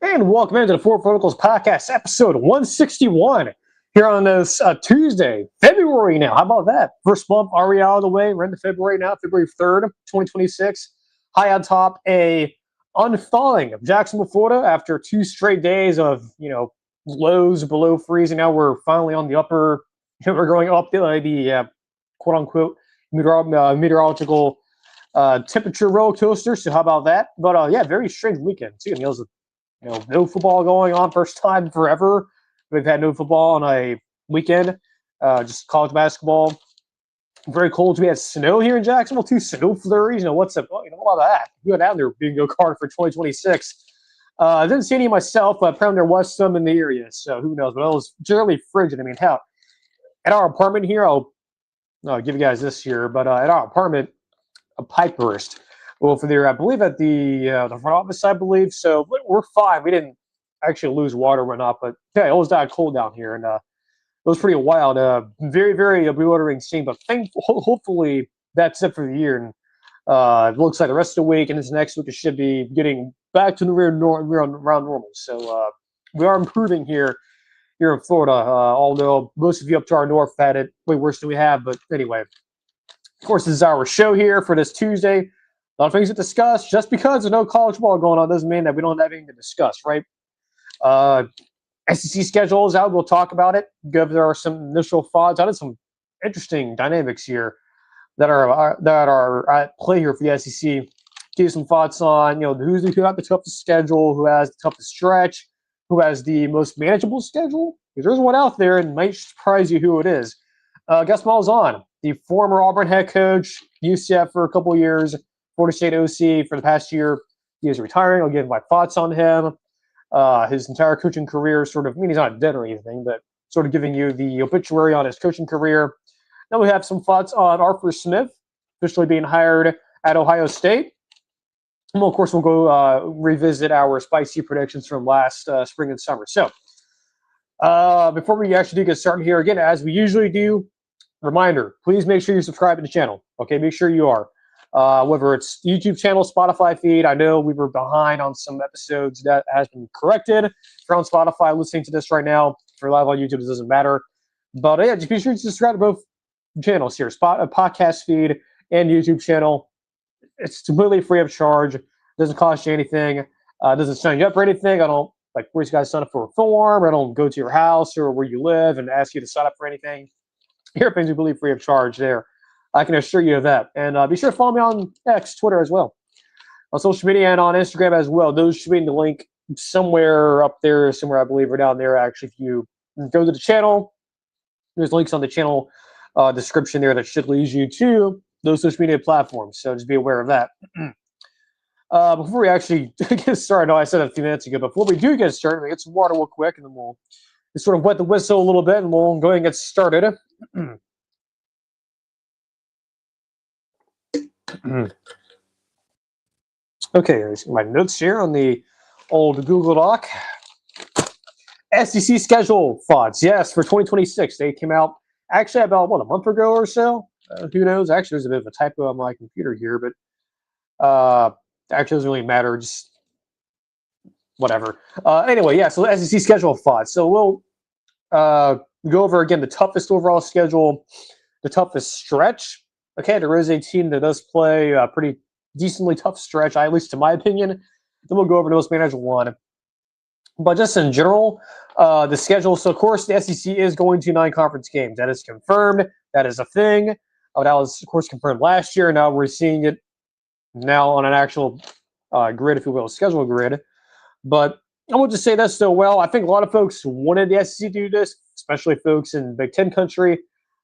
And welcome into the Four Verticals Podcast, episode 161, here on this Tuesday, February now. How about that? First month already out of the way. We're into February now, February 3rd, 2026. High on top, a unthawing of Jacksonville, Florida after 2 straight days of, lows below freezing. Now we're finally on the upper, we're going up the quote-unquote meteorological temperature roller coaster. So how about that? But yeah, very strange weekend too. I mean, it was no football going on, first time forever. We've had no football on a weekend, just college basketball. Very cold. We had snow here in Jacksonville, too. Snow flurries. What's up? What about that? We went out there being go kart for 2026. I didn't see any myself, but apparently there was some in the area. So who knows? But it was generally frigid. I mean, hell, at our apartment here, I'll give you guys this here, but at our apartment, a pipe burst. Well, for there, I believe at the front office, I believe. So we're fine. We didn't actually lose water or whatnot, but yeah, it was that cold down here, and it was pretty wild. Very, very bewildering scene. But hopefully that's it for the year. And it looks like the rest of the week and this next week it should be getting back to the around normal. So we are improving here in Florida. Although most of you up to our north had it way worse than we have. But anyway, of course, this is our show here for this Tuesday. A lot of things to discuss. Just because there's no college ball going on doesn't mean that we don't have anything to discuss, right? SEC schedule is out. We'll talk about it. There are some initial thoughts. I did some interesting dynamics here that are at play here for the SEC. Give you some thoughts on who got the toughest schedule, who has the toughest stretch, who has the most manageable schedule. Because there's one out there, and it might surprise you who it is. Gus Malzahn, the former Auburn head coach, UCF for a couple of years. Florida State OC for the past year. He is retiring. I'll give my thoughts on him. His entire coaching career, sort of, I mean, he's not dead or anything, but sort of giving you the obituary on his coaching career. Then we have some thoughts on Arthur Smith, officially being hired at Ohio State. And of course, we'll go revisit our spicy predictions from last spring and summer. So before we actually do get started here, again, as we usually do, reminder, please make sure you subscribe to the channel. Okay, make sure you are. Whether it's YouTube channel, Spotify feed. I know we were behind on some episodes. That has been corrected. If you're on Spotify listening to this right now, if you're live on YouTube, it doesn't matter. But yeah, just be sure to subscribe to both channels here, podcast feed and YouTube channel. It's completely free of charge. It doesn't cost you anything. Doesn't sign you up for anything. I don't where you guys sign up for a form. I don't go to your house or where you live and ask you to sign up for anything. Everything's completely free of charge there. I can assure you of that. And be sure to follow me on X, Twitter as well. On social media and on Instagram as well. Those should be in the link somewhere up there, somewhere I believe, or down there. Actually, if you go to the channel, there's links on the channel description there that should lead you to those social media platforms. So just be aware of that. Before we actually get started, I know I said it a few minutes ago, but before we do get started, we get some water real quick, and then we'll just sort of wet the whistle a little bit, and we'll go ahead and get started. Okay, here's my notes here on the old Google Doc. SEC schedule thoughts. Yes, for 2026. They came out actually about, a month ago or so? Who knows? Actually, there's a bit of a typo on my computer here, but actually doesn't really matter. Just whatever. Anyway, yeah, so the SEC schedule thoughts. So we'll go over, again, the toughest overall schedule, the toughest stretch. Okay, there is a team that does play a pretty decently tough stretch, at least to my opinion. Then we'll go over the most manageable one. But just in general, the schedule. So, of course, the SEC is going to 9 conference games. That is confirmed. That is a thing. That was, of course, confirmed last year. Now we're seeing it now on an actual grid, if you will, schedule grid. But I want to say this, though, well, I think a lot of folks wanted the SEC to do this, especially folks in Big Ten country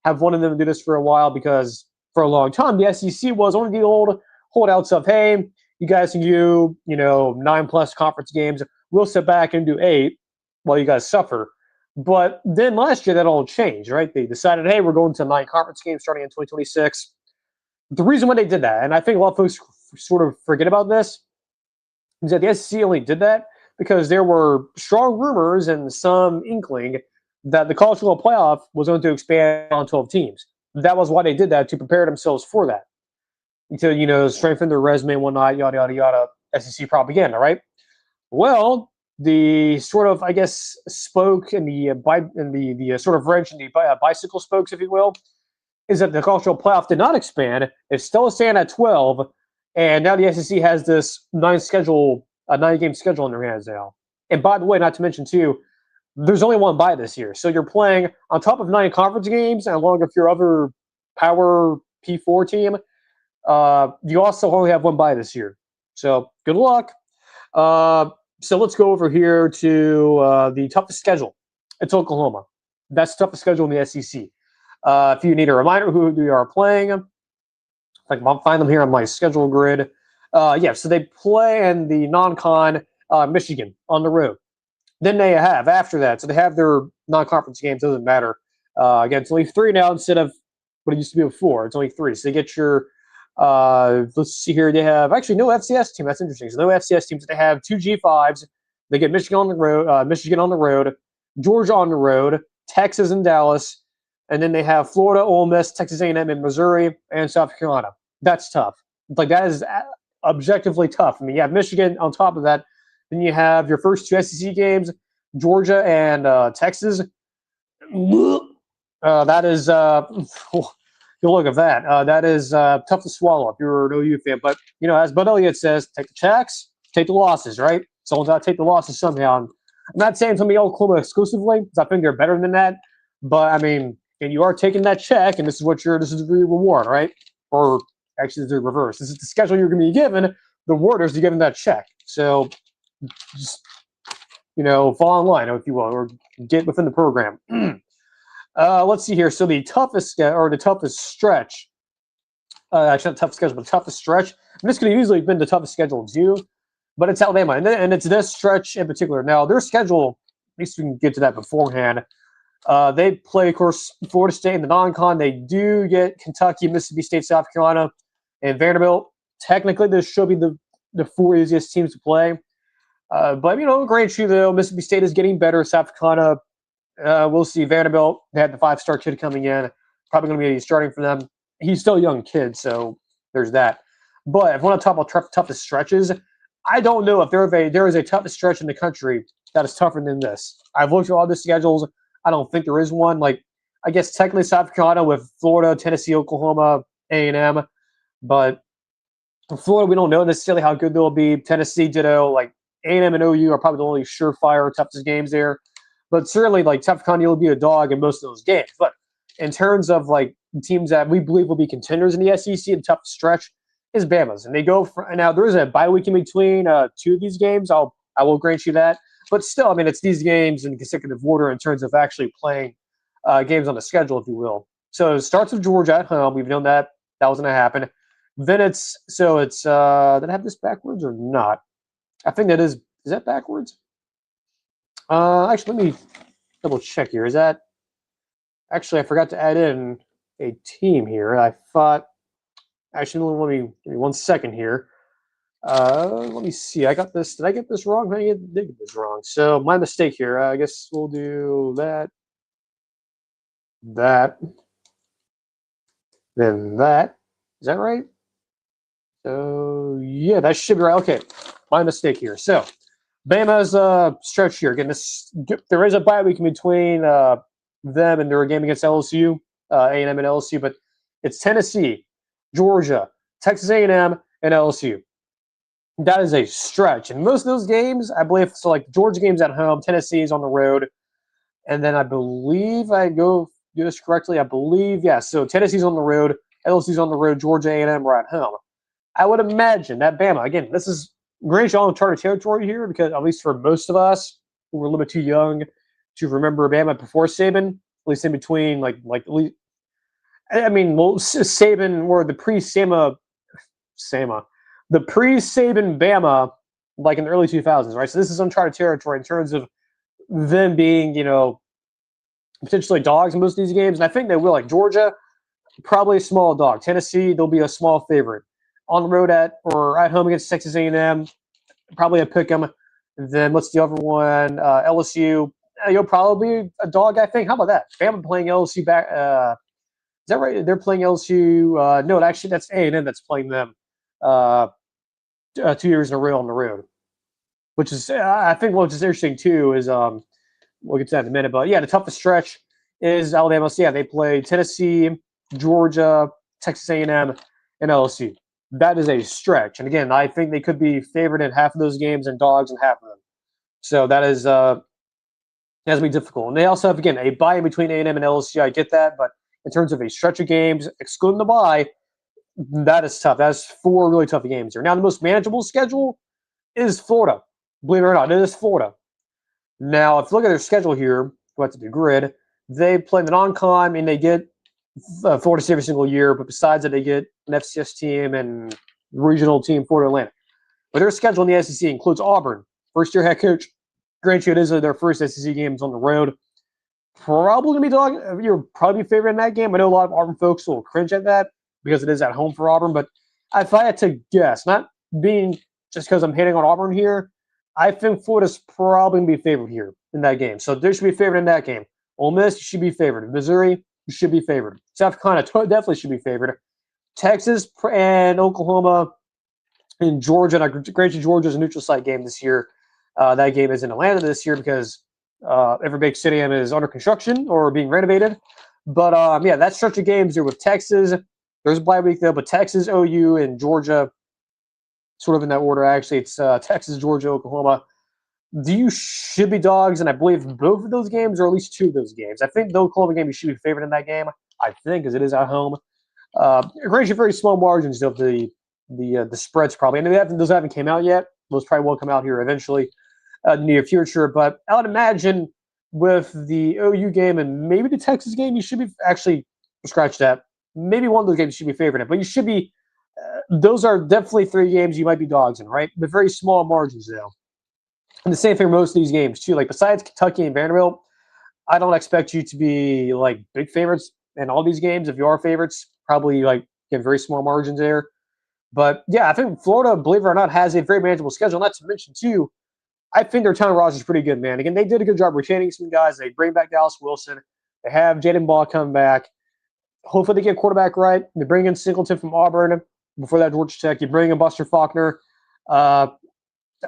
have wanted them to do this for a while because for a long time, the SEC was one of the old holdouts of, hey, you guys can do, 9+ conference games. We'll sit back and do 8 while you guys suffer. But then last year, that all changed, right? They decided, hey, we're going to 9 conference games starting in 2026. The reason why they did that, and I think a lot of folks sort of forget about this, is that the SEC only did that because there were strong rumors and some inkling that the college football playoff was going to expand on 12 teams. That was why they did that, to prepare themselves for that. To, strengthen their resume and whatnot, yada, yada, yada, SEC propaganda, right? Well, the sort of, I guess, spoke in the sort of wrench in the bicycle spokes, if you will, is that the college football playoff did not expand. It's still staying at 12, and now the SEC has this nine-game schedule in their hands now. And by the way, not to mention too, there's only one bye this year, so you're playing on top of 9 conference games, and along with your other power P4 team. You also only have one bye this year, so good luck. So let's go over here to the toughest schedule. It's Oklahoma. That's the toughest schedule in the SEC. If you need a reminder who they are playing, I'll find them here on my schedule grid. So they play in the non-con Michigan on the road. Then they have, after that, so they have their non-conference games. Doesn't matter. Again, it's only 3 now instead of what it used to be before. It's only 3. So they get your, let's see here. They have actually no FCS team. That's interesting. So no FCS teams. They have 2 G5s. They get Michigan on the road, Georgia on the road, Texas and Dallas. And then they have Florida, Ole Miss, Texas A&M, and Missouri, and South Carolina. That's tough. That is objectively tough. I mean, you have Michigan on top of that. Then you have your first 2 SEC games, Georgia and Texas. That is, you look at that. That is tough to swallow if you're an OU fan. But, as Bud Elliott says, take the checks, take the losses, right? Someone's got to take the losses somehow. I'm not saying it's going to be Oklahoma exclusively, because I think they're better than that. But, I mean, and you are taking that check, and this is the reward, right? Or actually, it's the reverse. This is the schedule you're going to be given. The reward is you're given that check. So, just, fall in line, if you will, or get within the program. Let's see here. So the toughest stretch, actually not toughest schedule, but the toughest stretch. And this could have easily been the toughest schedule too, but it's Alabama, and it's this stretch in particular. Now their schedule, at least we can get to that beforehand. They play, of course, Florida State in the non-con. They do get Kentucky, Mississippi State, South Carolina, and Vanderbilt. Technically, this should be the 4 easiest teams to play. But, grant you, though, Mississippi State is getting better. South Carolina, we'll see. Vanderbilt, they had the 5-star kid coming in. Probably going to be starting for them. He's still a young kid, so there's that. But if we want to talk about toughest stretches, I don't know if there is a toughest stretch in the country that is tougher than this. I've looked at all the schedules. I don't think there is one. I guess technically South Carolina with Florida, Tennessee, Oklahoma, A&M. But for Florida, we don't know necessarily how good they'll be. Tennessee, ditto. A&M and OU are probably the only surefire toughest games there. But certainly, South Carolina will be a dog in most of those games. But in terms of, teams that we believe will be contenders in the SEC, the toughest stretch is Bama's. And they go for – now, there is a bye week in between 2 of these games. I will grant you that. But still, I mean, it's these games in consecutive order in terms of actually playing games on the schedule, if you will. So it starts with Georgia at home. We've known that was going to happen. Then did I have this backwards or not? I think that is that backwards? Actually, let me double check here. Is that actually? I forgot to add in a team here. I thought. Actually, let me give me 1 second here. Let me see. I got this. Did I get this wrong? I did get this wrong. So my mistake here. I guess we'll do that. Then that. Is that right? So yeah, that should be right. Okay, my mistake here. So Bama's stretch here. Again, there is a bye week in between them and their game against LSU, A&M and LSU, but it's Tennessee, Georgia, Texas A&M, and LSU. That is a stretch. And most of those games, I believe, so Georgia games at home, Tennessee is on the road. And then I believe I do this correctly. I believe, so Tennessee's on the road, LSU's on the road, Georgia A&M are at home. I would imagine that Bama, again, this is great on uncharted territory here because at least for most of us who were a little bit too young to remember Bama before Saban, at least in between, Saban or the pre-Saban Bama, in the early 2000s, right? So this is uncharted territory in terms of them being, potentially dogs in most of these games. And I think they will. Georgia, probably a small dog. Tennessee, they'll be a small favorite. On the road at home against Texas A&M, probably a pick 'em. Then what's the other one? LSU, you'll probably be a dog, I think. How about that? Bama playing LSU back. Is that right? They're playing LSU. No, actually, that's A&M that's playing them 2 years in a row on the road. which is I think what's interesting too is we'll get to that in a minute. But yeah, the toughest stretch is Alabama. So yeah, they play Tennessee, Georgia, Texas A&M, and LSU. That is a stretch. And again, I think they could be favored in half of those games and dogs in half of them. So that is that's gonna be difficult. And they also have again a bye in between A&M and LSU. I get that, but in terms of a stretch of games, excluding the bye, that is tough. That's 4 really tough games here. Now the most manageable schedule is Florida. Believe it or not, it is Florida. Now, if you look at their schedule here, go back to the grid, they play the non-con. I mean, they get Florida State every single year, but besides that, they get an FCS team and regional team, Florida Atlantic. But their schedule in the SEC includes Auburn, first-year head coach. Granted, it is their first SEC games on the road. Probably gonna be dog. You're probably favorite in that game. I know a lot of Auburn folks will cringe at that because it is at home for Auburn. But if I had to guess, not being just because I'm hitting on Auburn here, I think Florida's probably going to be favored here in that game. So they should be favored in that game. Ole Miss should be favored. Missouri should be favored. South Carolina definitely should be favored. Texas and Oklahoma and Georgia. And granted, Georgia's a neutral site game this year. That game is in Atlanta this year because every big stadium is under construction or being renovated. But yeah, that stretch of games there with Texas. There's a bye week though, but Texas, OU, and Georgia, sort of in that order. Actually, it's Texas, Georgia, Oklahoma. You should be dogs, and I believe both of those games, or at least 2 of those games. I think the Oklahoma game you should be favored in that game. I think, because it is at home. Granted, very small margins of the spreads probably, and those haven't came out yet. Those probably will come out here eventually in the near future. But I would imagine with the OU game and maybe the Texas game, you should be actually scratch that. Maybe one of those games should be favored in, but you should be. Those are definitely 3 games you might be dogs in, right? But very small margins, though. And the same thing for most of these games, too. Like, besides Kentucky and Vanderbilt, I don't expect you to be, like, big favorites in all these games. If you are favorites, probably, like, get very small margins there. But, yeah, I think Florida, believe it or not, has a very manageable schedule. Not to mention, too, I think their talent roster is pretty good, man. Again, they did a good job retaining some guys. They bring back Dallas Wilson. They have Jaden Ball come back. Hopefully they get quarterback right. They bring in Singleton from Auburn. Before that, Georgia Tech, you bring in Buster Faulkner. I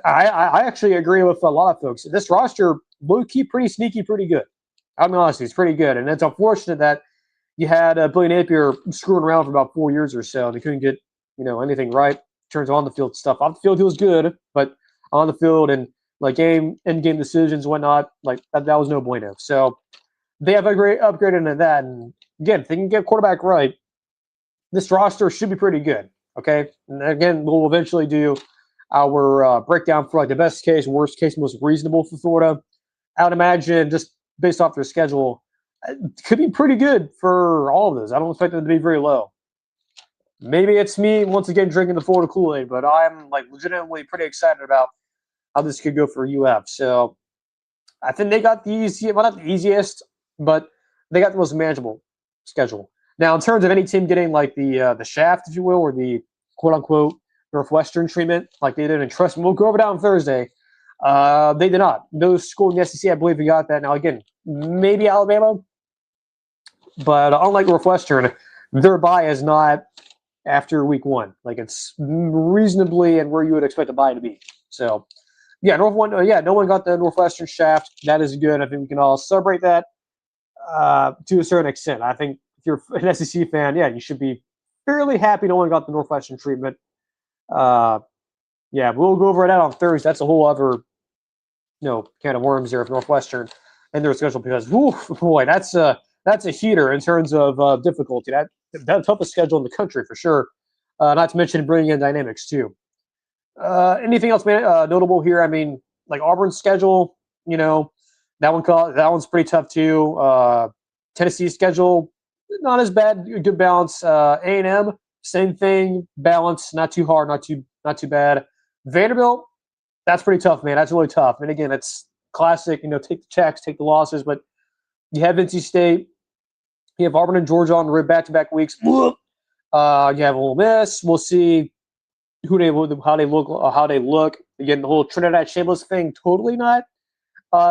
actually agree with a lot of folks. This roster, low-key, pretty sneaky, pretty good. I'll be honest, it's pretty good. And it's unfortunate that you had Billy Napier screwing around for about 4 years or so. They couldn't get anything right in terms of on-the-field stuff. Off the field, he was good, but on the field and like end-game decisions and whatnot, like that was no bueno. So they have upgraded into that. And again, if they can get quarterback right, this roster should be pretty good. Okay, and again, we'll eventually do our breakdown for like the best case, worst case, most reasonable for Florida. I would imagine just based off their schedule, it could be pretty good for all of those. I don't expect them to be very low. Maybe it's me once again drinking the Florida Kool-Aid, but I'm like legitimately pretty excited about how this could go for UF. So I think they got not the easiest, but they got the most manageable schedule. Now, in terms of any team getting like the shaft, if you will, or the quote-unquote Northwestern treatment, like they did, and trust me, we'll go over that on Thursday. They did not. No school in the SEC, I believe, we got that. Now, again, maybe Alabama, but unlike Northwestern, their bye is not after week 1. Like, it's reasonably and where you would expect a bye to be. So, yeah, no one got the Northwestern shaft. That is good. I think we can all celebrate that to a certain extent. I think if you're an SEC fan, yeah, you should be fairly happy no one got the Northwestern treatment. Yeah, we'll go over that on Thursday. That's a whole other, can of worms there of Northwestern and their schedule because, boy, that's a heater in terms of difficulty. That's the toughest schedule in the country for sure. Not to mention bringing in dynamics too. Anything else notable here? I mean, like Auburn's schedule, that one's pretty tough too. Tennessee's schedule, not as bad, good balance. A&M, same thing, balance, not too hard, not too bad. Vanderbilt, that's pretty tough, man. That's really tough. And again, it's classic, take the checks, take the losses, but you have NC State, you have Auburn and Georgia on the back-to-back weeks. You have Ole Miss. We'll see how they look. Again, the whole Trinidad Shameless thing, totally not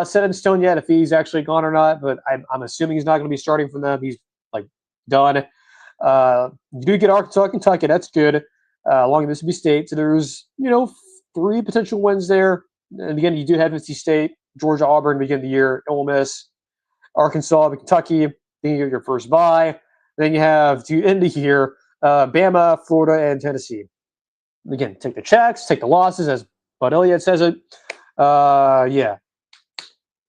set in stone yet if he's actually gone or not, but I'm assuming he's not going to be starting for them. He's done. You do get Arkansas, Kentucky. That's good. Along with Mississippi State. So there's, 3 potential wins there. And again, you do have NC State, Georgia, Auburn begin the year, Ole Miss, Arkansas, Kentucky. Then you get your first bye. Then you have to end the year, Bama, Florida, and Tennessee. Again, take the checks, take the losses, as Bud Elliott says it. Yeah.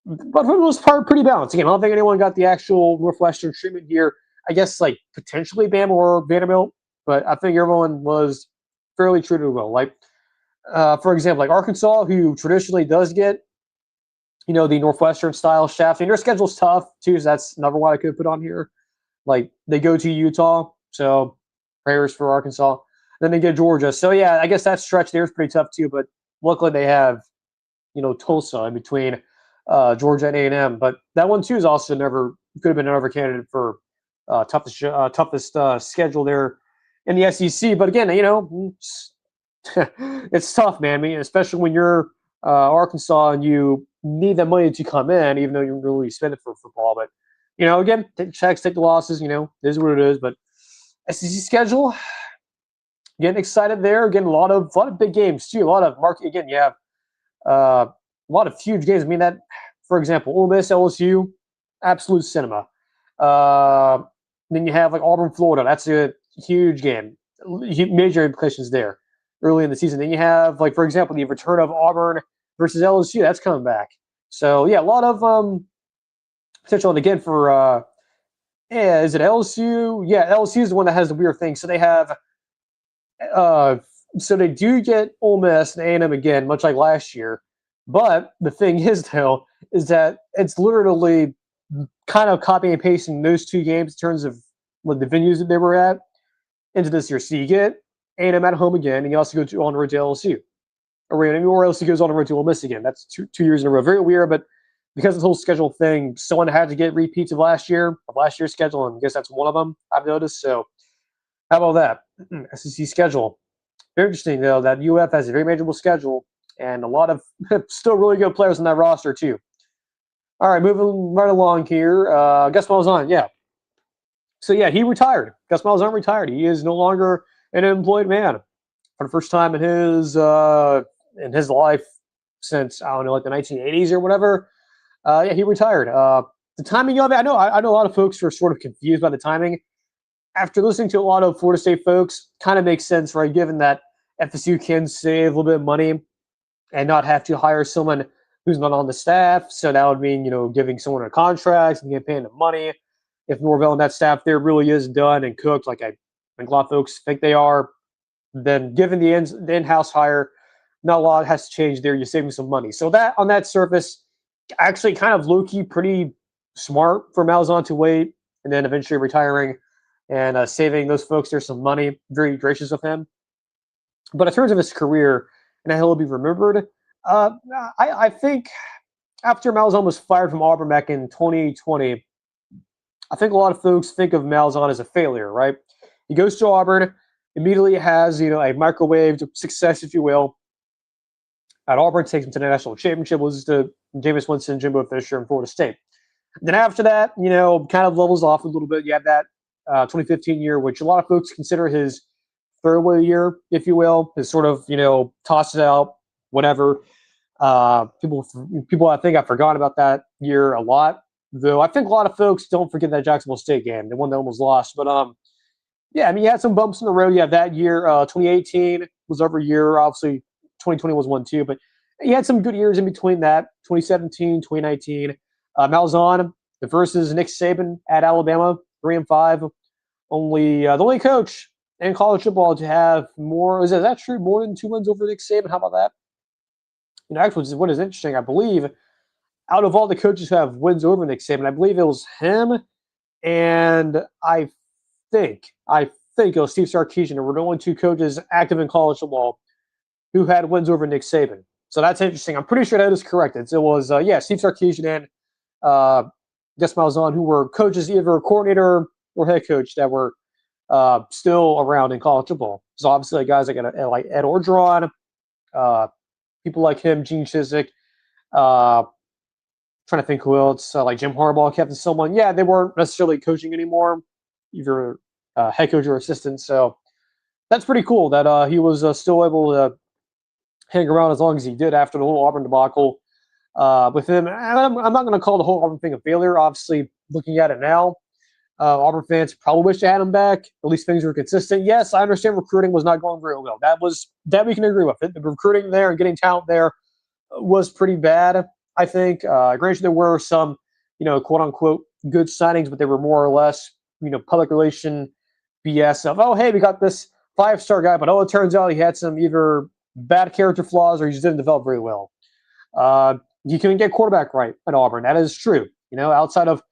But for the most part, pretty balanced. Again, I don't think anyone got the actual Northwestern treatment here. I guess, like, potentially Bama or Vanderbilt, but I think everyone was fairly treated well. Like, for example, like Arkansas, who traditionally does get, the Northwestern style shaft. And their schedule's tough too, so that's another one I could put on here. Like, they go to Utah, so prayers for Arkansas. Then they get Georgia. So yeah, I guess that stretch there is pretty tough too. But luckily they have, Tulsa in between Georgia and A&M. But that one too is also could have been another candidate for toughest schedule there in the SEC. But again, it's tough, man. I mean, especially when you're Arkansas and you need that money to come in, even though you really spend it for football. But again, take the checks, take the losses. It is what it is. But SEC schedule, getting excited there. Again, a lot of big games too. A lot of market. Again, you have a lot of huge games. I mean, that, for example, Ole Miss, LSU, absolute cinema. Then you have like Auburn, Florida. That's a huge game. Major implications there early in the season. Then you have, like, for example, the return of Auburn versus LSU. That's coming back. So yeah, a lot of potential. And again, for is it LSU? Yeah, LSU is the one that has the weird thing. So they have, so they do get Ole Miss and A&M again, much like last year. But the thing is, though, is that it's literally kind of copying and pasting those two games in terms of the venues that they were at into this year. So you get A&M at home again, and you also go on the road to LSU. Or LSU goes on the road to Ole Miss again. That's two years in a row. Very weird, but because of the whole schedule thing, someone had to get repeats of last year's schedule, and I guess that's one of them, I've noticed. So how about that? SEC schedule. Very interesting, though, that UF has a very manageable schedule and a lot of still really good players on that roster, too. All right, moving right along here. Gus Malzahn, yeah. So, yeah, he retired. Gus Malzahn retired. He is no longer an employed man for the first time in his life since, I don't know, like the 1980s or whatever. Yeah, he retired. The timing of it, I know a lot of folks are sort of confused by the timing. After listening to a lot of Florida State folks, kind of makes sense, right? Given that FSU can save a little bit of money and not have to hire someone who's not on the staff. So that would mean, giving someone a contract and paying them money. If Norvell and that staff there really is done and cooked, like I think a lot of folks think they are, then given the in-house hire, not a lot has to change there. You're saving some money. So that, on that surface, actually kind of low-key pretty smart for Malzahn to wait and then eventually retiring and saving those folks there some money. Very gracious of him. But in terms of his career and how he'll be remembered, I think after Malzahn was fired from Auburn back in 2020, I think a lot of folks think of Malzahn as a failure, right? He goes to Auburn, immediately has, a microwaved success, if you will. At Auburn, takes him to the national championship, loses to Jameis Winston, Jimbo Fisher, and Florida State. Then after that, kind of levels off a little bit. You have that 2015 year, which a lot of folks consider his fairway year, if you will, his sort of, toss it out, whatever. People I think have forgotten about that year a lot, though I think a lot of folks don't forget that Jacksonville State game, the one that almost lost. But yeah, I mean, you had some bumps in the road. You have that year. 2018 was every year. Obviously, 2020 was one too, but he had some good years in between that. 2017, 2019. Malzahn versus Nick Saban at Alabama, 3-5. The only coach in college football to have more. Is that true? More than 2 wins over Nick Saban? How about that? Actually, what is interesting, I believe, out of all the coaches who have wins over Nick Saban, I believe it was him, and I think it was Steve Sarkisian. There were the only two coaches active in college football who had wins over Nick Saban. So that's interesting. I'm pretty sure that is correct. It was Steve Sarkisian and Gus Malzahn, who were coaches, either a coordinator or head coach, that were still around in college football. So obviously, guys like Ed Orgeron, people like him, Gene Chizik, trying to think who else, like Jim Harbaugh, Kevin Sumlin. Yeah, they weren't necessarily coaching anymore, either head coach or assistant. So that's pretty cool that he was still able to hang around as long as he did after the whole Auburn debacle with him. And I'm not going to call the whole Auburn thing a failure. Obviously, looking at it now, Auburn fans probably wish they had him back. At least things were consistent. Yes, I understand recruiting was not going very well. That we can agree with. The recruiting there and getting talent there was pretty bad. I think. Granted, there were some, quote unquote good signings, but they were more or less, public relation BS of, oh, hey, we got this 5-star guy, but it turns out he had some either bad character flaws or he just didn't develop very well. You couldn't get quarterback right at Auburn. That is true. Outside of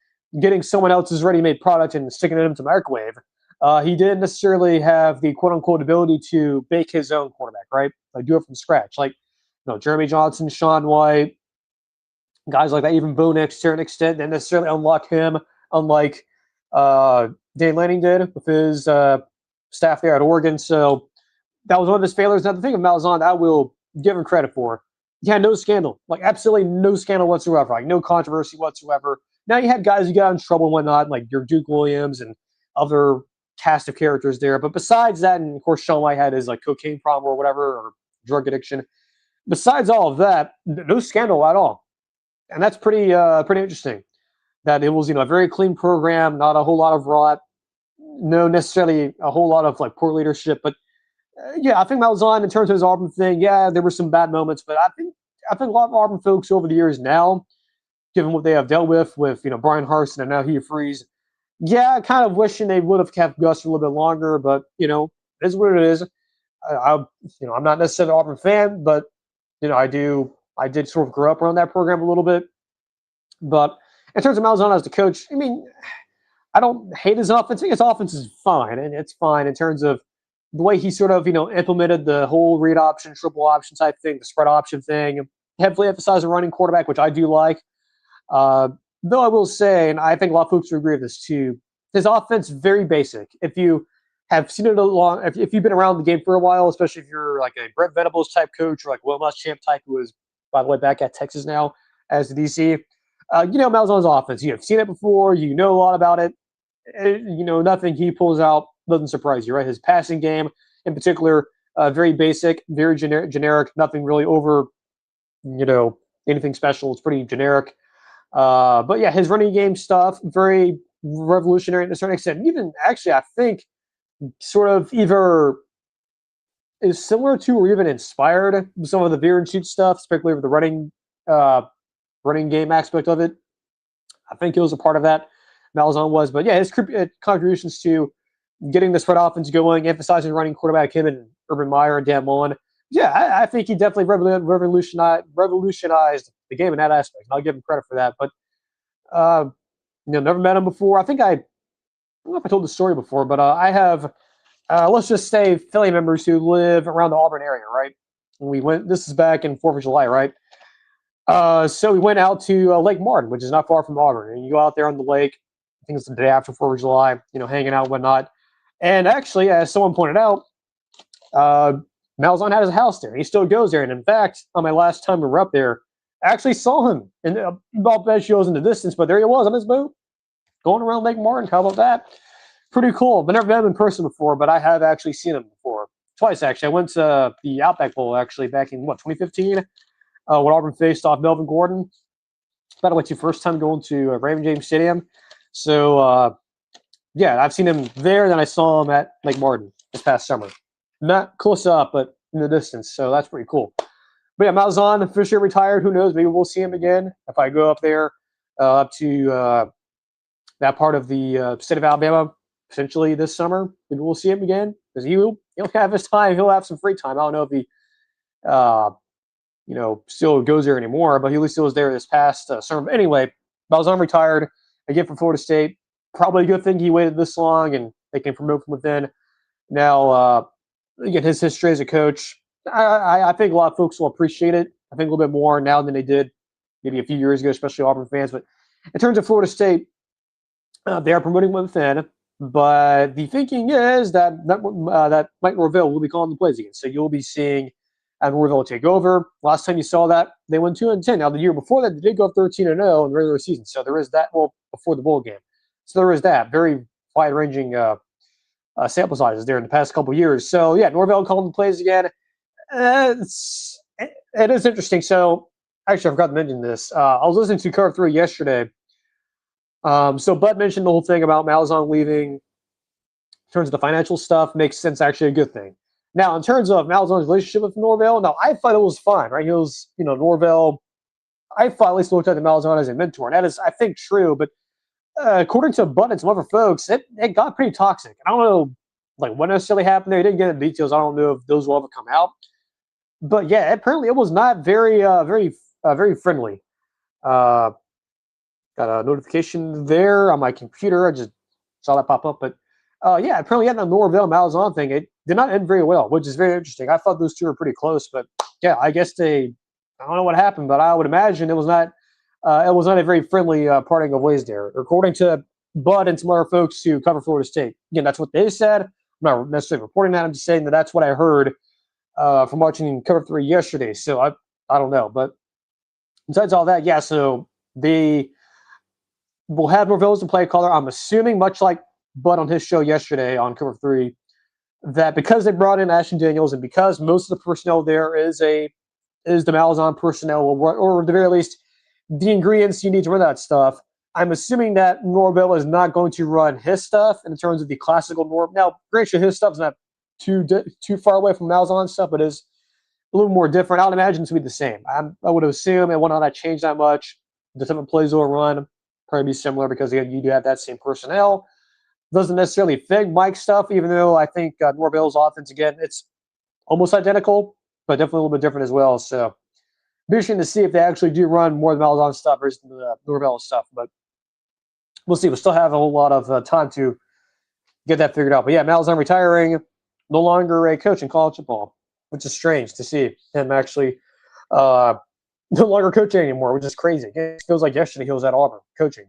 getting someone else's ready-made product and sticking it into the microwave, he didn't necessarily have the quote-unquote ability to bake his own quarterback, right? Like do it from scratch. Like, Jeremy Johnson, Sean White, guys like that, even Bo Nix to an extent, didn't necessarily unlock him, unlike Dan Lanning did with his staff there at Oregon. So that was one of his failures. Now, the thing of Malzahn, I will give him credit for. He had no scandal, like absolutely no scandal whatsoever, like no controversy whatsoever. Now, you had guys who got in trouble and whatnot, like your Duke Williams and other cast of characters there. But besides that, and of course, Sean White had his like cocaine problem or whatever, or drug addiction. Besides all of that, no scandal at all. And that's pretty interesting. That it was, a very clean program, not a whole lot of rot, no necessarily a whole lot of like poor leadership. But yeah, I think Malzahn, in terms of his Auburn thing, yeah, there were some bad moments, but I think a lot of Auburn folks over the years now, given what they have dealt with Brian Harsin and now Hugh Freeze, yeah, kind of wishing they would have kept Gus for a little bit longer. But it is what it is. I'm not necessarily an Auburn fan, but I did sort of grow up around that program a little bit. But in terms of Malzahn as the coach, I mean, I don't hate his offense. I think his offense is fine, and it's fine in terms of the way he sort of, implemented the whole read option, triple option type thing, the spread option thing, heavily emphasize a running quarterback, which I do like. Though I will say, and I think a lot of folks will agree with this too, his offense very basic. If you have seen it along, if you've been around the game for a while, especially if you're like a Brent Venables type coach or like Will Muschamp type, who is, by the way, back at Texas now as the DC, Malzahn's offense. You have seen it before. You know a lot about it. Nothing he pulls out doesn't surprise you, right? His passing game, in particular, very basic, very generic. Nothing really over, anything special. It's pretty generic. But yeah, his running game stuff, very revolutionary to a certain extent. Even actually, I think sort of either is similar to or even inspired some of the veer and shoot stuff, especially with the running game aspect of it. I think it was a part of that. Malzahn was, but yeah, his contributions to getting the spread offense going, emphasizing running quarterback, him and Urban Meyer and Dan Mullen. Yeah, I think he definitely revolutionized the game in that aspect. And I'll give him credit for that. But never met him before. I don't know if I told the story before, but I have, let's just say, family members who live around the Auburn area, right? And we went. This is back in 4th of July, right? So we went out to Lake Martin, which is not far from Auburn, and you go out there on the lake. I think it's the day after 4th of July, hanging out and whatnot. And actually, as someone pointed out, Malzahn had his house there. He still goes there. And in fact, on my last time we were up there, I actually saw him. And about bed shows in the distance, but there he was on his boat going around Lake Martin. How about that? Pretty cool. I've never met him in person before, but I have actually seen him before. Twice, actually. I went to the Outback Bowl, actually, back in, 2015, when Auburn faced off Melvin Gordon. By the way, it's your first time going to Raymond James Stadium. So, yeah, I've seen him there, and then I saw him at Lake Martin this past summer. Not close up, but in the distance, so that's pretty cool. But yeah, Malzahn officially retired. Who knows? Maybe we'll see him again if I go up there, up to that part of the state of Alabama, potentially this summer. Maybe we'll see him again because he'll have his time. He'll have some free time. I don't know if he, still goes there anymore, but he at least still was there this past summer. But anyway, Malzahn retired again from Florida State. Probably a good thing he waited this long and they can promote from within. Now, again, his history as a coach, I think a lot of folks will appreciate it. I think a little bit more now than they did maybe a few years ago, especially Auburn fans. But in terms of Florida State, they are promoting within. But the thinking is that Mike Norvell will be calling the plays again. So you'll be seeing Norvell take over. Last time you saw that, they went 2-10. Now, the year before that, they did go 13-0 in the regular season. So there is that, before the bowl game. So there is that. Very wide-ranging sample sizes there in the past couple of years. So, yeah, Norvell calling the plays again. it is interesting. So, actually, I forgot to mention this. I was listening to Cover 3 yesterday. So, Bud mentioned the whole thing about Malzahn leaving. In terms of the financial stuff, makes sense, actually a good thing. Now, in terms of Malzahn's relationship with Norvell, no, I thought it was fine, right? He was, Norvell, I thought at least looked at the Malzahn as a mentor. And that is, I think, true. But according to Bud and some other folks, it got pretty toxic. I don't know, like, what necessarily happened there. He didn't get into details. I don't know if those will ever come out. But yeah, apparently it was not very friendly. Uh, got a notification there on my computer. I just saw that pop up. But yeah, apparently, yeah, the Norvell Malzahn thing, it did not end very well, which is very interesting. I thought those two were pretty close, but yeah, I guess I don't know what happened, but I would imagine it was not a very friendly parting of ways there. According to Bud and some other folks who cover Florida State, again, that's what they said. I'm not necessarily reporting that. I'm just saying that that's what I heard from watching Cover 3 yesterday. So I don't know, but besides all that, yeah. So they will have Norvell as the play caller. I'm assuming, much like Bud on his show yesterday on Cover 3, that because they brought in Ashton Daniels and because most of the personnel there is the Malzahn personnel, or at the very least, the ingredients you need to run that stuff. I'm assuming that Norvell is not going to run his stuff in terms of the classical Norvell. Now, granted, his stuff's not too far away from Malzahn's stuff, but is a little more different. I would imagine it to be the same. I would assume it will not change that much. The type of plays will run probably be similar because again, you do have that same personnel. Doesn't necessarily fit Mike's stuff, even though I think Norvell's offense, again, it's almost identical, but definitely a little bit different as well. So, be interesting to see if they actually do run more of the Malzahn stuff versus the Norvell stuff. But we'll see. We'll still have a whole lot of time to get that figured out. But yeah, Malzahn retiring, no longer a coach in college football, which is strange to see him actually no longer coaching anymore, which is crazy. It feels like yesterday he was at Auburn coaching.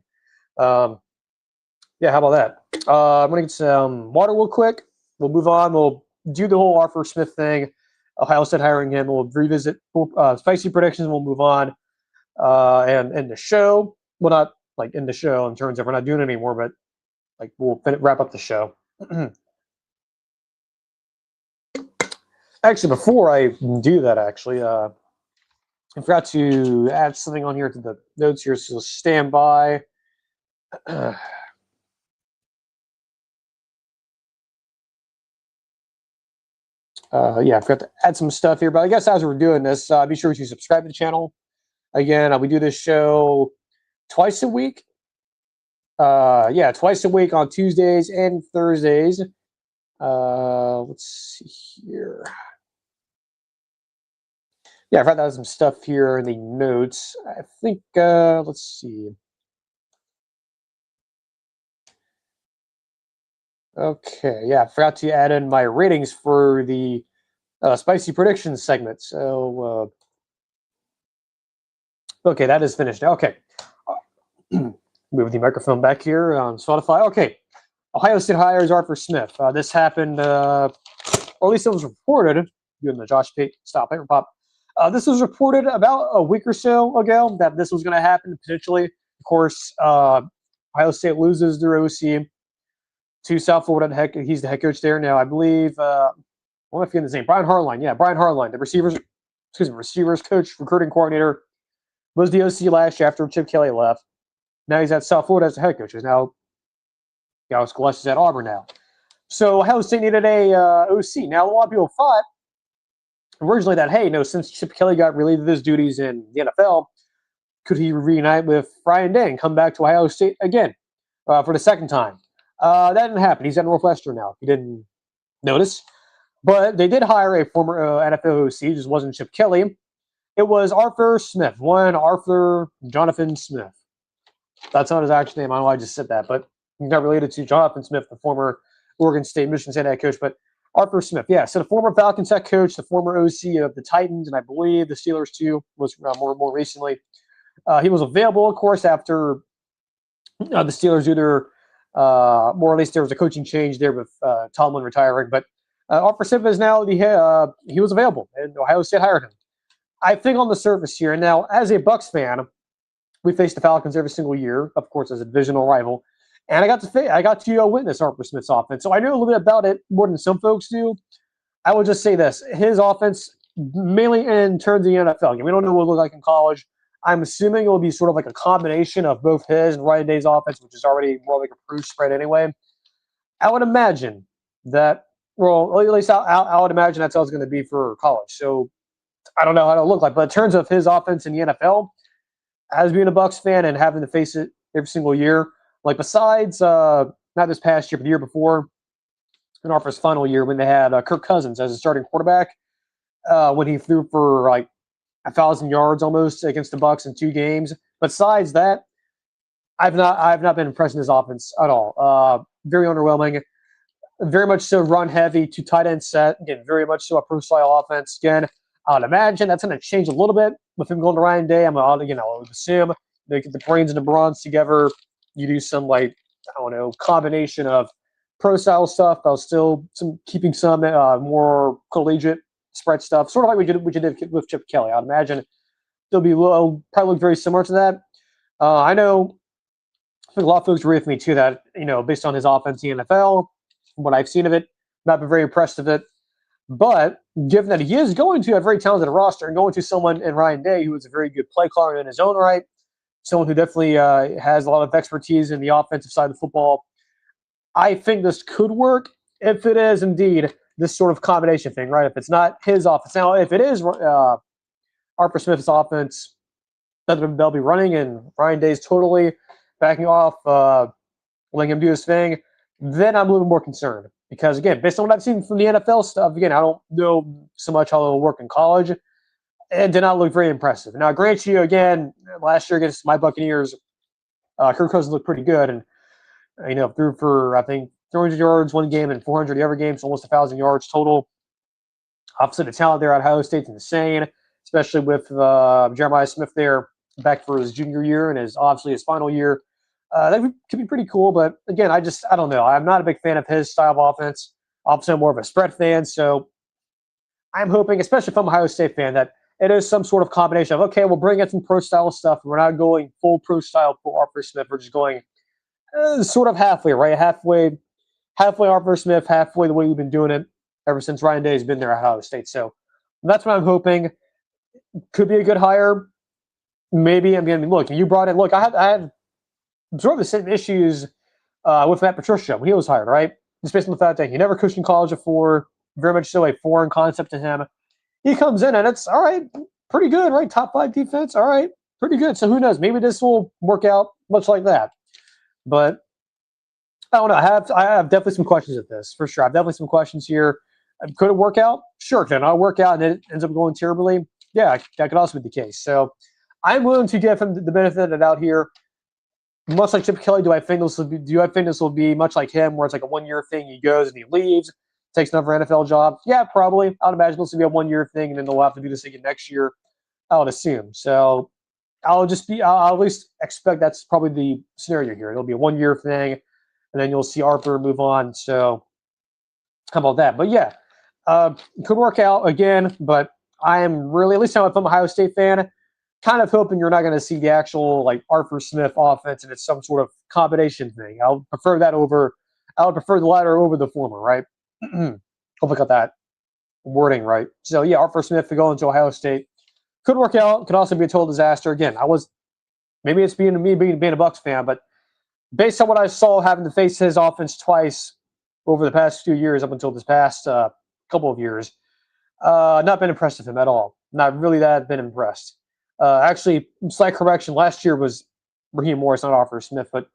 Yeah, how about that? I'm going to get some water real quick. We'll move on. We'll do the whole Arthur Smith thing. Ohio State hiring him. We'll revisit spicy predictions. We'll move on. And in the show, well, not like in the show in terms of we're not doing it anymore, but like we'll wrap up the show. Actually, before I do that, I forgot to add something on here to the notes here, so stand by. Yeah, I forgot to add some stuff here, but I guess as we're doing this, be sure to subscribe to the channel. Again, we do this show twice a week. Yeah, twice a week on Tuesdays and Thursdays. Let's see here. Yeah, I've got some stuff here in the notes. I think, let's see. Okay, yeah, I forgot to add in my ratings for the spicy predictions segment. So, okay, that is finished now. Okay. Move the microphone back here on Spotify. Okay. Ohio State hires Arthur Smith. This happened, or at least it was reported, doing the Josh Pate style paper pop. This was reported about a week or so ago that this was going to happen potentially. Of course, Ohio State loses their OC to South Florida. He's the head coach there now. I believe, what am I forgetting his name? Brian Harline. Yeah, Brian Harline, the receivers coach, recruiting coordinator, was the OC last year after Chip Kelly left. Now he's at South Florida as the head coach. He's now Gus Malzahn is at Auburn now. So Ohio State needed a OC. Now a lot of people thought originally that, hey, no, since Chip Kelly got relieved of his duties in the NFL, could he reunite with Ryan Day and come back to Ohio State again for the second time? That didn't happen. He's at Northwestern now. He didn't notice. But they did hire a former NFL OC, just wasn't Chip Kelly. It was Arthur Smith, Arthur Jonathan Smith. That's not his actual name. I don't know why I just said that, but he's not related to Jonathan Smith, the former Oregon State, Michigan State head coach, but Arthur Smith. Yeah, so the former Falcons head coach, the former OC of the Titans, and I believe the Steelers too, was more recently. He was available, of course, after the Steelers do their, more or less there was a coaching change there with Tomlin retiring, but Arthur Smith is now he was available, and Ohio State hired him. I think on the surface here, and now as a Bucs fan, we face the Falcons every single year, of course, as a divisional rival. And I got to witness Arthur Smith's offense. So I know a little bit about it more than some folks do. I would just say this. His offense mainly in terms of the NFL. Again, we don't know what it'll look like in college. I'm assuming it will be sort of like a combination of both his and Ryan Day's offense, which is already more like a proof spread anyway. I would imagine that, well, at least I would imagine that's how it's going to be for college. So I don't know how it'll look like. But in terms of his offense in the NFL, as being a Bucs fan and having to face it every single year, like besides not this past year, but the year before, in our first final year when they had Kirk Cousins as a starting quarterback, when he threw for like 1,000 yards almost against the Bucs in 2 games. Besides that, I've not been impressed in his offense at all. Very underwhelming. Very much so run heavy, 2 tight end set. Again, very much so a pro style offense. Again, I would imagine that's going to change a little bit with him going to Ryan Day. I would assume they get the brains and the bronze together. You do some like, I don't know, combination of pro style stuff. I'll still keeping some more collegiate spread stuff, sort of like we did with Chip Kelly. I'd imagine they'll probably look very similar to that. I know I think a lot of folks agree with me too that, based on his offense in the NFL, from what I've seen of it, not been very impressed with it. But given that he is going to a very talented roster and going to someone in Ryan Day who is a very good play caller in his own right, someone who definitely has a lot of expertise in the offensive side of the football, I think this could work if it is indeed this sort of combination thing, right? If it's not his offense. Now, if it is Arthur Smith's offense that they'll be running and Ryan Day's totally backing off, letting him do his thing, then I'm a little more concerned. Because, again, based on what I've seen from the NFL stuff, again, I don't know so much how it'll work in college. It did not look very impressive. Now, grant you, again, last year against my Buccaneers, Kirk Cousins looked pretty good. And, threw for, I think, 300 yards one game and 400 the other game, so almost 1,000 yards total. Obviously, the talent there at Ohio State's insane, especially with Jeremiah Smith there back for his junior year and obviously his final year. That could be pretty cool, but again, I don't know. I'm not a big fan of his style of offense. Obviously, I'm more of a spread fan, so I'm hoping, especially if I'm an Ohio State fan, that it is some sort of combination of, okay, we'll bring in some pro style stuff. We're not going full pro style for Arthur Smith. We're just going sort of halfway, right? Halfway Arthur Smith, halfway the way we've been doing it ever since Ryan Day has been there at Ohio State. So that's what I'm hoping. Could be a good hire. Maybe. Look, you brought in. Look, I had sort of the same issues with Matt Patricia when he was hired, right? Just based on the fact that he never coached in college before, very much so a foreign concept to him. He comes in and it's all right, pretty good, right? Top 5 defense, all right, pretty good. So who knows? Maybe this will work out much like that. But I don't know. I have definitely some questions at this, for sure. I have definitely some questions here. Could it work out? Sure. Can it work out and it ends up going terribly? Yeah, that could also be the case. So I'm willing to give him the benefit of the doubt here. Much like Chip Kelly, do I think this will be much like him, where it's like a 1-year thing? He goes and he leaves, takes another NFL job. Yeah, probably. I would imagine this will be a 1-year thing, and then they'll have to do this again next year. I would assume. So I'll at least expect that's probably the scenario here. It'll be a 1-year thing, and then you'll see Arthur move on. So how about that? But yeah, could work out again. But I am really, at least if I'm an Ohio State fan, kind of hoping you're not going to see the actual like Arthur Smith offense and it's some sort of combination thing. I would prefer the latter over the former, right? Hope I got that wording right. So yeah, Arthur Smith to go into Ohio State could work out. Could also be a total disaster. Again, maybe it's being a Bucs fan, but based on what I saw having to face his offense twice over the past few years, up until this past couple of years, not been impressed with him at all. Not really been impressed. Actually, slight correction. Last year was Raheem Morris, not Arthur Smith, but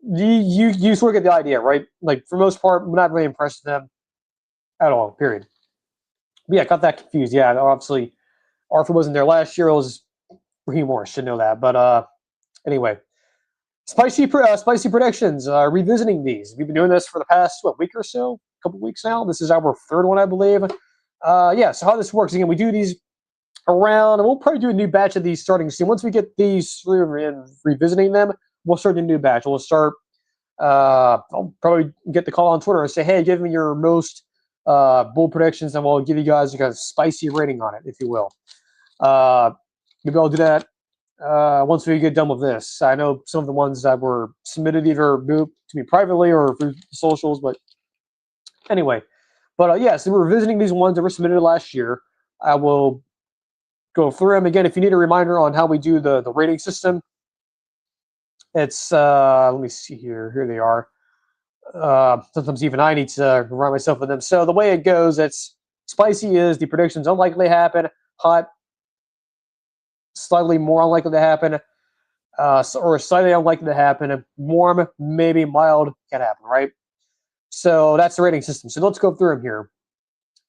you sort of get the idea, right? Like for the most part, we're not really impressed with them at all. Period. But yeah, got that confused. Yeah, obviously Arthur wasn't there last year. It was Raheem Morris. Should know that. But anyway, spicy predictions. Revisiting these. We've been doing this for the past week or so, a couple weeks now. This is our 3rd one, I believe. Yeah. So how this works again? We do these around, and we'll probably do a new batch of these starting soon. Once we get these through and revisiting them, we'll start a new batch. We'll start. I'll probably get the call on Twitter and say, "Hey, give me your most bold predictions," and we'll give you guys a spicy rating on it, if you will. Maybe I'll do that once we get done with this. I know some of the ones that were submitted either moved to me privately or through socials, but anyway. But yeah, so we're revisiting these ones that were submitted last year. I will go through them again. If you need a reminder on how we do the rating system, it's let me see here. Here they are. Sometimes even I need to remind myself of them. So the way it goes, it's spicy is the predictions unlikely to happen, hot slightly more unlikely to happen, or slightly unlikely to happen, warm maybe mild can happen, right? So that's the rating system. So let's go through them here.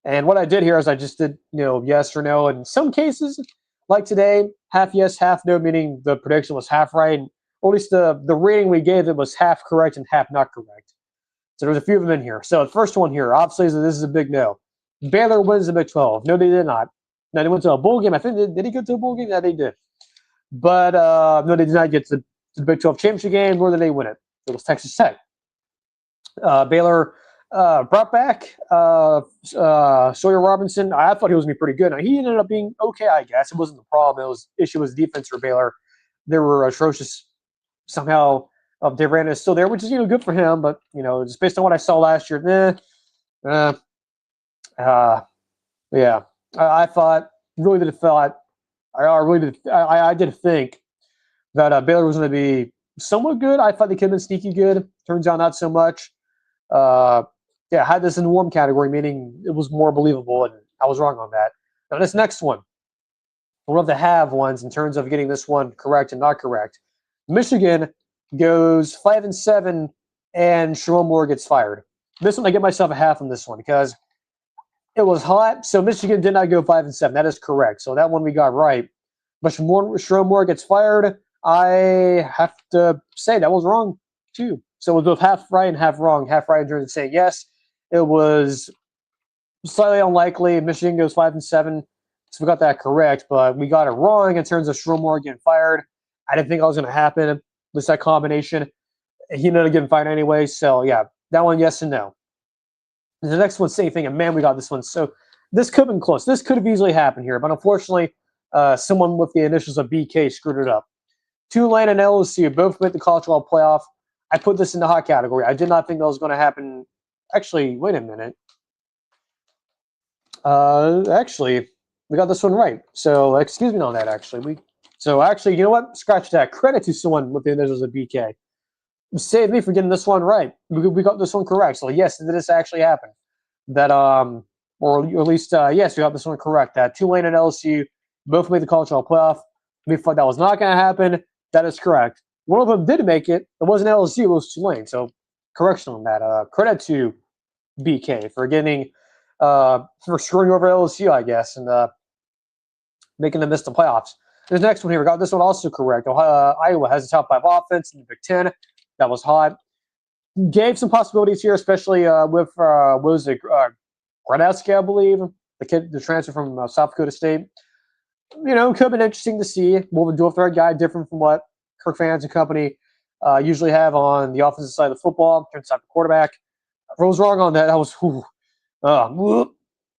And what I did here is I just did, yes or no. In some cases, like today, half yes, half no, meaning the prediction was half right, or at least the rating we gave it was half correct and half not correct. So there's a few of them in here. So the first one here, obviously, this is a big no. Baylor wins the Big 12. No, they did not. Now, they went to a bowl game. I think, did he go to a bowl game? Yeah, they did. But no, they did not get to the Big 12 championship game, nor did they win it. It was Texas Tech. Baylor brought back Sawyer Robinson. I thought he was going to be pretty good. Now, he ended up being okay, I guess. It wasn't the problem. It was issue was defense for Baylor. They were atrocious. Somehow, Durant is still there, which is good for him. But just based on what I saw last year, yeah. I thought really did thought I really did I did think that Baylor was going to be somewhat good. I thought they could have been sneaky good. Turns out not so much. I had this in the warm category, meaning it was more believable, and I was wrong on that. Now this next one, one of the have ones in terms of getting this one correct and not correct. Michigan goes 5-7, and Sherrone Moore gets fired. This one I get myself a half on this one because it was hot. So Michigan did not go 5-7. That is correct. So that one we got right. But Sherrone Moore gets fired. I have to say that was wrong too. So it was both half right and half wrong. Half right in terms of saying yes, it was slightly unlikely. Michigan goes 5-7. So we got that correct, but we got it wrong in terms of Sherrone Moore getting fired. I didn't think that was going to happen. At least that combination. He ended up getting fired anyway. So yeah, that one yes and no. And the next one, same thing. And man, we got this one. So this could have been close. This could have easily happened here, but unfortunately, someone with the initials of BK screwed it up. Tulane and LSU both made the college football playoff. I put this in the hot category. I did not think that was going to happen. Actually, wait a minute. Actually, we got this one right. So excuse me on that. Actually, you know what? Scratch that. Credit to someone with the initials of BK. Save me for getting this one right. We got this one correct. So yes, this actually happened. That or at least yes, we got this one correct. That Tulane and LSU both made the college football playoff. We thought that was not going to happen. That is correct. One of them did make it. It wasn't LSU. It was Tulane. So correction on that. Credit to BK for getting for screwing over LSU, I guess, and making them miss the playoffs. There's the next one here. We got this one also correct. Iowa has the top 5 offense in the Big 10. That was hot. Gave some possibilities here, especially with what was it, Gradowski, I believe, the transfer from South Dakota State. Could have been interesting to see. More of a dual threat guy, different from what Kirk fans and company usually have on the offensive side of the football, turns out the quarterback. I was wrong on that. That was,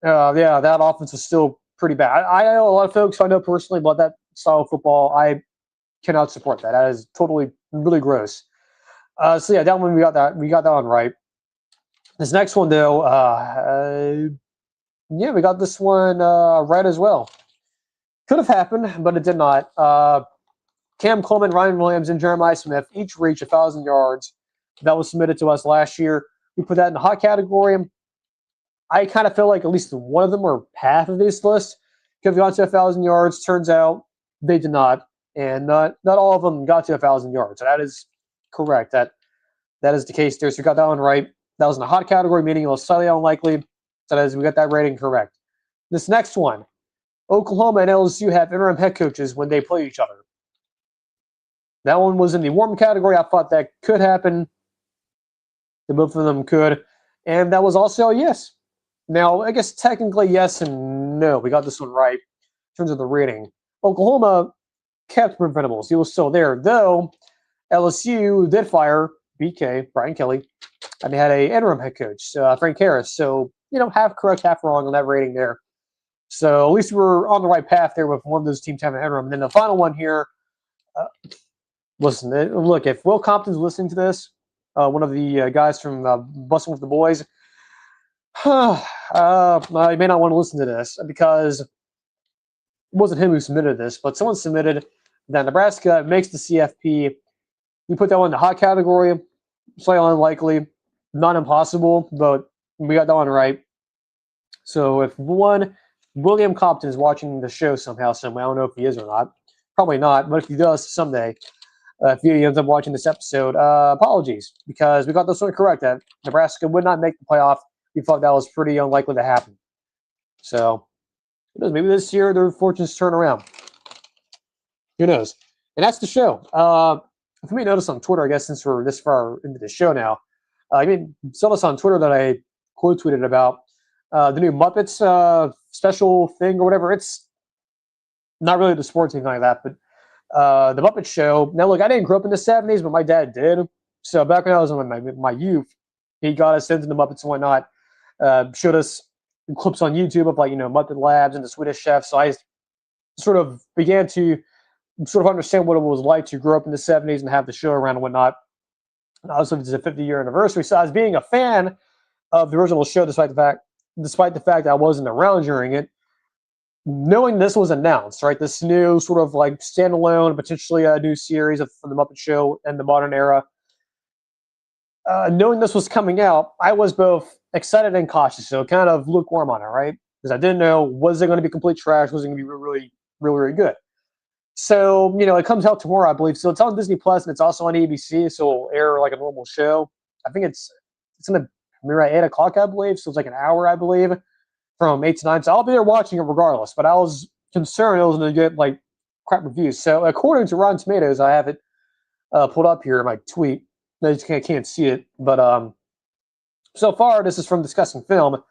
yeah, that offense was still pretty bad. I know a lot of folks I know personally about that style of football. I cannot support that. That is totally, really gross. So yeah, that one we got that one right. This next one though, yeah, we got this one right as well. Could have happened, but it did not. Cam Coleman, Ryan Williams, and Jeremiah Smith each reached 1,000 yards. That was submitted to us last year. We put that in the hot category. I kind of feel like at least one of them or half of this list could have gone to 1,000 yards. Turns out they did not, and not all of them got to 1,000 yards. So that is correct. That is the case there. So we got that one right. That was in the hot category, meaning it was slightly unlikely. So that is, we got that rating correct. This next one, Oklahoma and LSU have interim head coaches when they play each other. That one was in the warm category. I thought that could happen. The both of them could. And that was also a yes. Now, I guess technically yes and no. We got this one right in terms of the rating. Oklahoma kept Brent Venables. He was still there, though LSU did fire BK, Brian Kelly, and they had an interim head coach, Frank Harris. So, half correct, half wrong on that rating there. So at least we're on the right path there with one of those teams having an interim. And then the final one here, listen, look, if Will Compton's listening to this, one of the guys from Busting with the Boys, I may not want to listen to this because wasn't him who submitted this, but someone submitted that Nebraska makes the CFP. We put that one in the hot category, slightly unlikely, not impossible, but we got that one right. So if one William Compton is watching the show somehow, some way, I don't know if he is or not. Probably not, but if he does someday, if he ends up watching this episode, apologies, because we got this one correct. That Nebraska would not make the playoff. We thought that was pretty unlikely to happen. So maybe this year their fortunes turn around. Who knows? And that's the show. If you may notice on Twitter, I guess since we're this far into the show now, I mean, saw this on Twitter that I quote tweeted about the new Muppets special thing or whatever. It's not really the sports thing like that, but the Muppet Show. Now, look, I didn't grow up in the 70s, but my dad did. So back when I was in my youth, he got us into the Muppets and whatnot. Showed us clips on YouTube of Muppet Labs and the Swedish Chef. So I sort of began to sort of understand what it was like to grow up in the 70s and have the show around and whatnot. And also, it's a 50-year anniversary. So I was being a fan of the original show, despite the fact that I wasn't around during it. Knowing this was announced, right? This new sort of like standalone, potentially a new series from the Muppet Show and the modern era. Knowing this was coming out, I was both excited and cautious. So kind of lukewarm on it, right? Because I didn't know, was it going to be complete trash? Was it going to be really, really, really good? So, it comes out tomorrow, I believe. So it's on Disney Plus and it's also on ABC. So it'll air like a normal show. I think it's going to premiere at 8 o'clock, I believe. So it's like an hour, I believe, from 8 to 9. So I'll be there watching it regardless. But I was concerned it was going to get like crap reviews. So according to Rotten Tomatoes, I have it pulled up here in my tweet. I just can't see it. But so far, this is from Discussing Film. It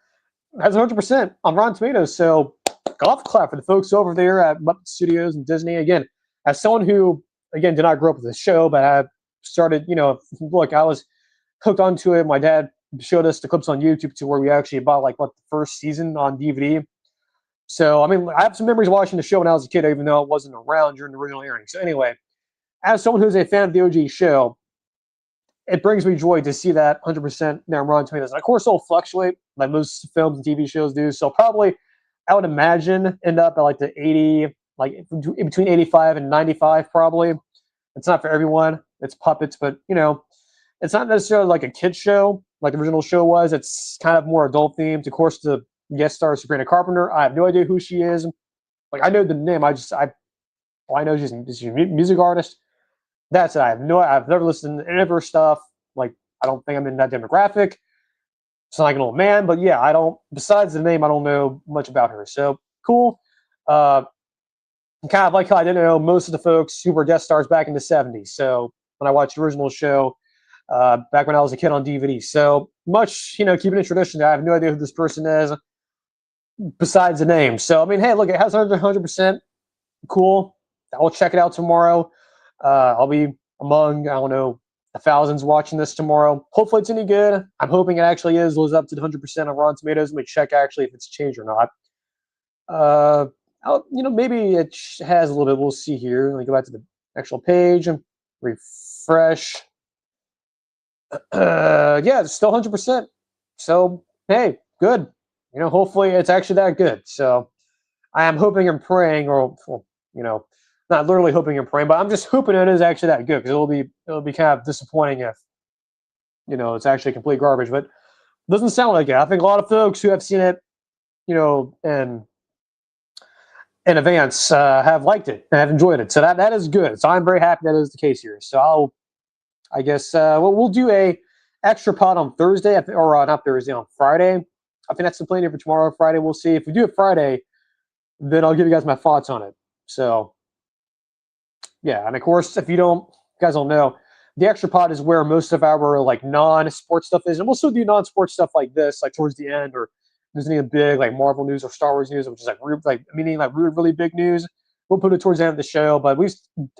has 100% on Rotten Tomatoes. So golf clap for the folks over there at Muppet Studios and Disney. Again, as someone who, again, did not grow up with the show, but I started, look, I was hooked onto it. My dad showed us the clips on YouTube to where we actually bought the first season on DVD. So, I mean, I have some memories watching the show when I was a kid, even though it wasn't around during the original airing. So anyway, as someone who's a fan of the OG show, it brings me joy to see that 100% now on Rotten Tomatoes. And of course, it'll fluctuate like most films and TV shows do. So probably, I would imagine, end up at the 80, between 85 and 95 probably. It's not for everyone. It's puppets, but, it's not necessarily like a kid's show like the original show was. It's kind of more adult themed. Of course, the guest star is Sabrina Carpenter. I have no idea who she is. I know the name. I know she's a music artist. That's it. I've never listened to any of her stuff. I don't think I'm in that demographic. It's not like an old man, but yeah, besides the name, I don't know much about her. So cool. Kind of like how I didn't know most of the folks who were guest stars back in the 70s. So when I watched the original show, back when I was a kid on DVD. So much, keeping it tradition. I have no idea who this person is besides the name. So, I mean, hey, look, it has 100%. Cool. I'll check it out tomorrow. I'll be among, I don't know, the thousands watching this tomorrow. Hopefully it's any good. I'm hoping it actually is. Lives up to the 100% on Rotten Tomatoes. Let me check actually if it's changed or not. Maybe it has a little bit. We'll see here. Let me go back to the actual page and refresh. Yeah, it's still 100%. So, hey, good. Hopefully it's actually that good. So I am hoping and praying, or, not literally hoping and praying, but I'm just hoping it is actually that good, because it'll be kind of disappointing if, it's actually complete garbage. But it doesn't sound like it. I think a lot of folks who have seen it, in advance, have liked it and have enjoyed it. So that is good. So I'm very happy that is the case here. So I guess we'll do a extra pod on Thursday, or not Thursday, on Friday. I think that's the plan here for tomorrow, Friday. We'll see. If we do it Friday, then I'll give you guys my thoughts on it. So, yeah. And of course, if you guys don't know, the extra pod is where most of our non-sports stuff is. And we'll still do non-sports stuff like this, towards the end, or there's any big Marvel news or Star Wars news, which is really big news. We'll put it towards the end of the show. But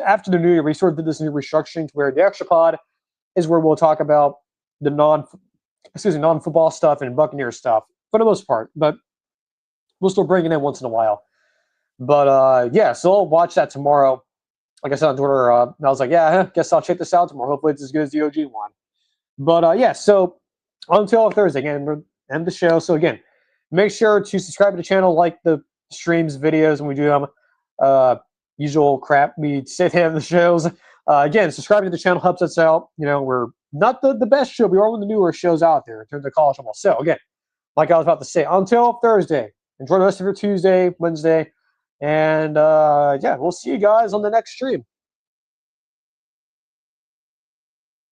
after the new year, we sort of did this new restructuring to where the extra pod is where we'll talk about the non-football stuff and Buccaneer stuff for the most part. But we'll still bring it in once in a while. But yeah, so I'll watch that tomorrow. Like I said on Twitter, I was like, yeah, I guess I'll check this out tomorrow. Hopefully it's as good as the OG one. But yeah, so until Thursday, again, we're end the show. So again, make sure to subscribe to the channel, like the streams, videos when we do them. Usual crap we say at the end of the shows. Again, subscribing to the channel helps us out. We're not the best show, but we're one of the newer shows out there in terms of college football. So again, like I was about to say, until Thursday, enjoy the rest of your Tuesday, Wednesday, and yeah, we'll see you guys on the next stream.